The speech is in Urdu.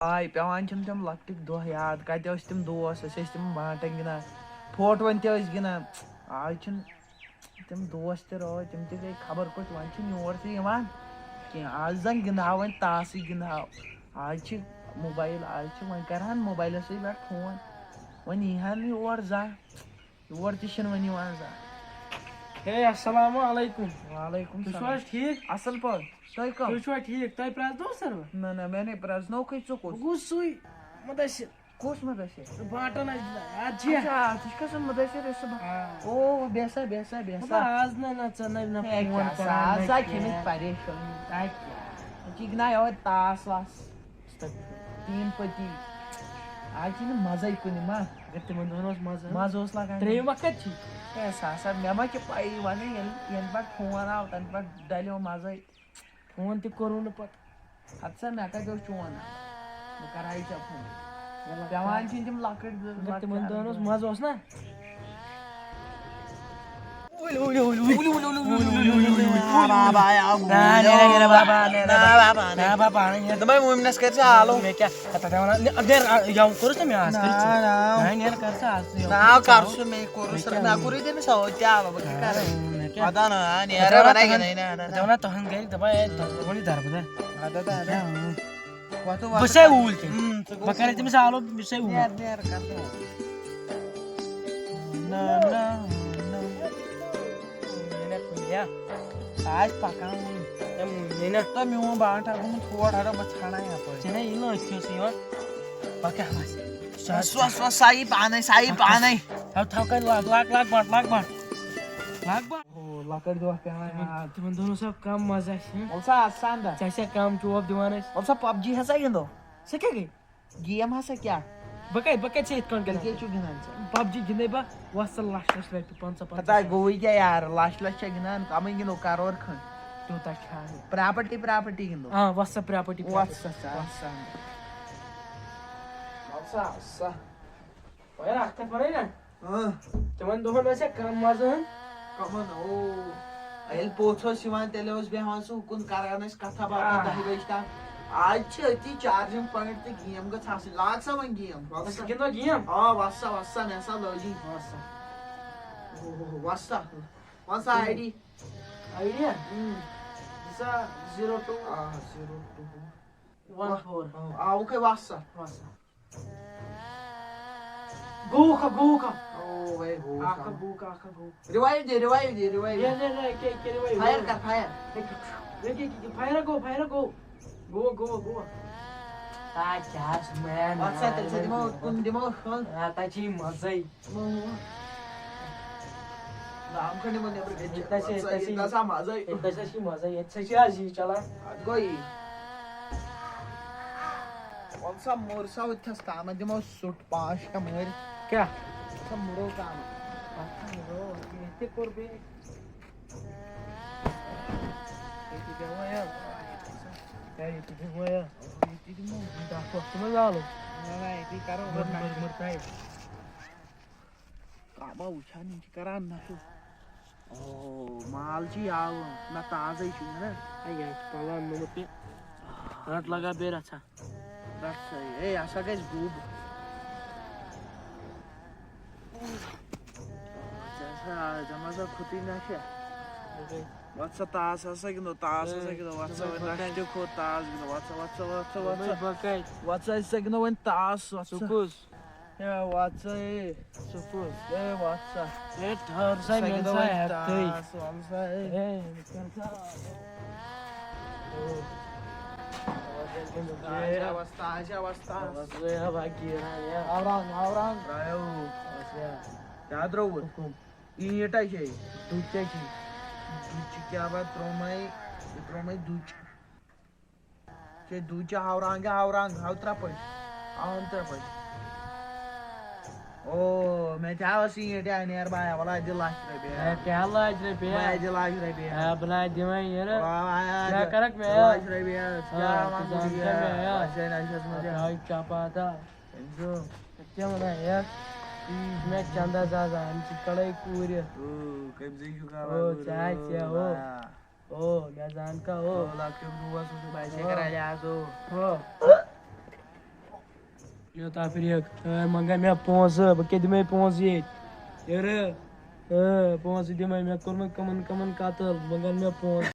آے پیٚوان چھِم تِم لۄکٹِکۍ دۄہ یاد کَتہِ ٲسۍ تِم دوس أسۍ ٲسۍ تِم بانٹَن گِنٛدان فوٹوَن تہِ ٲسۍ گِنٛدان آز چھِنہٕ تِم دوس تہِ روٗدۍ تِم تہِ گٔے خبر کوٚت وۄنۍ چھِنہٕ یور تہِ یِوان کینٛہہ آز زَن گِنٛدہاو وۄنۍ تاسٕے گِنٛدہاو آز چھِ موبایل آز چھِ وۄنۍ کَرٕہَن موبایلَسٕے پٮ۪ٹھ فون وۄنۍ یی ہَن یور زانٛہہ یور تہِ چھِنہٕ وۄنۍ یِوان زانٛہہ ہے السلام علیکم وعلیکم تُہۍ چھِو حظ ٹھیٖک اَصٕل پٲٹھۍ تُہۍ کَم تُہۍ چھِوا ٹھیٖک تۄہہِ پرٛٮ۪زنوو سر نہ نہ مےٚ نے پرٛزنوکھٕے ژٕ بہٕ کُس گوٚو سُے مُدثر کُس مُدثر باٹن ٲسۍ یاد چھِ اچھا ژٕ چھُکھا سُہ مُدثر یُس صُبحن او بیسا بیسا بیسا آز نہ ژٕ نہ فون آز کران آ کھیٚمٕتۍ پریشٲنی ژٕ گِنٛدان یہوے تاس واس تیٖن پٔتی آز چھِنہٕ مَزَے کُنہِ ما اگر تِمن دۄہن اوس مزٕ مَزٕ اوس لگان ترٛیٚیِم وقت چھِ ہے سا سا مےٚ ما چھِ پَیی وَنٕے یَنہٕ پٮ۪ٹھ فون آو تَنہٕ پٮ۪ٹھ ڈَلیو مَزَے فون تہِ کوٚروٕ نہٕ پتہٕ ہَتہٕ سا مےٚ کَتہِ اوس چون نمبر بہٕ کَرہاے ژےٚ فون پیٚوان چھِنہٕ تِم لۄکٕٹۍ تِمن دۄہن اوس مزٕ اوس نا دَپے مومنَس کٔرۍ ژٕ آلو کوٚرُس نا مےٚ آز کر ژٕ آز ناو کر سُہ مےٚ کوٚرُس مےٚ کوٚرُے تٔمِس سۭتۍ تہِ آلو بہٕ کیٛاہ کَرٕ پَتہ نہ نیرٕ بَناے دَپان تُہنٛد گرِ دَپان دربدر بہٕ بہٕ چھسے اوٗلۍ تہِ بہٕ کَرے تٔمِس آلو بہٕ چھسے اوٗلۍ آز پَکان وۄنۍ تہٕ میون بانٛٹھ ہا گوٚمُت ہور ہَرا بہٕ ژھانٛڈان یَپٲرۍ ژےٚ نَے ییٚلہِ نہٕ أتھی اوسُے یِوان پَتہٕ کیٛاہ سۄ سایی پانے تھاو کَتہِ لاگ بنٛٹ لۄکٕٹۍ دۄہ پیٚوان یاد تِمن دۄہن اوس کَم مزٕ اَسہِ وَل سا سنٛدہ ژےٚ چھا کَم چوب دِوان أسۍ وَل سا پب جی ہسا گِنٛدو سُہ کیٛاہ گٔے گیم ہسا کیٛاہ بہٕ کَتہِ چھِ یِتھ کٔنۍ تیٚلہِ گِنٛدان کیٛاہ چھُ گِنٛدان ژٕ پب جی گِنٛدے بہٕ وَس ژٕ لَچھ رۄپیہِ 50 پتہ گوٚوُے کیٛاہ یار لچھ چھا گِنٛدان کَمٕے گِنٛدو کرور کھنٛڈ تیوٗتاہ کھیٚوان پراپرٹی گِنٛدو وَس سا پرٛاپرٹی وَل سا اَکھ کَتھ وَنَے نا تِمن دۄہن ٲسیا کَم مزٕ ہن کَمن ییٚلہِ پوٚژھ اوس یِوان تیٚلہِ اوس بیٚہوان سُہ ہُکُن کران ٲسۍ کَتھا باتھا 10 بجہِ تام آز چھِ أتی چارجِنٛگ پویِنٛٹ تہٕ گیم گٔژھ آسٕنۍ لاگ سا وۄنۍ گیم گِنٛدو گیم وَس سا مےٚ ہسا لٲجی وَس سا وَن سا آی ڈی آیڈیا 02 14 آوُکھے وَس سا گوٚوُکھا رِوایِو دِ فایر کر فایر فایرا گوٚو وَس سا تیٚلہِ سا دِمو کُن دِمو تَتہِ چھِ مزَے دام کھنٛڈ دِمو نٮ۪برٕ مزَے ییٚتہِ چھِ آز یی چلان اَدٕ گوٚو یی وَل سا موٚر سا ہُتھَس تامَتھ دِمو سُٹ 5-6 مٲرۍ کیٛاہ سا مُرو تام تہِ کوٚر بیٚیہِ ییٚتہِ دِمو دَہ پۄختہٕ منٛز آلو ییٚتی کَرو کابا وٕچھان یِم چھِ کران نَشہٕ مال چھِ یاوٕ نہ تازَے چھُ نہ پَلو نوٚمُت مےٚ رَٹ لگا بیٚیہِ رَژھا رَٹ سا ہے یہِ ہسا گژھِ گوٚب ژےٚ ما سا کھوٚتُے نَشہٕ وَتھ سا تاس ہسا گِنٛدو وَتھ سا وۄنۍ نَشہٕ تہِ کھوٚت تاس گِنٛدو وَتھ سا أسۍ سا گِنٛدو وۄنۍ تاس وَتھ سا کُس ہے وَتھ سا سُہ کُس ہے وَتھ سا ٹھٔہر سا گِنٛدو وَل وۄنۍ سا تاس وَل سا کیٛاہ ترٛووُتھ ایٖٹ ہا چھے دُچ کیٛاہ چھِ دُچہِ کیٛاہ با ترٛوومَے یہِ ترٛوومَے دُچ دُچہِ ہاورانٛگ ہاو 3 پٔٹۍ ہاوَن 3 پٔٹۍ مےٚ تہِ ہاوَس ایٖٹ نیر بایا وَلا دِ 1 لچھ رۄپیہِ کیٛاہ لاج رۄپیہِ دِ 1 لچھ رۄپیہِ بہٕ نہ دِوَے یارٕ کیٛاہ کَرَکھ مےٚ 2 لچھ رۄپیہِ چپاتا کیٛاہ وَنان یَتھ مےٚ چندا زازا اَمہِ سۭتۍ کَڑے کوٗرِ مےٚ زان کا لۄکٹیُک دوس اوسُکھ باسے کران لحاظ یوٗتاہ فِرِک مگر مےٚ پونٛسہٕ بہٕ کیٛاہ دِمے پونٛسہٕ ییٚتہِ یورٕ پونٛسہٕ دِمے مےٚ کوٚرمُت کٕمن کٕمن قتل مگر مےٚ پونٛسہٕ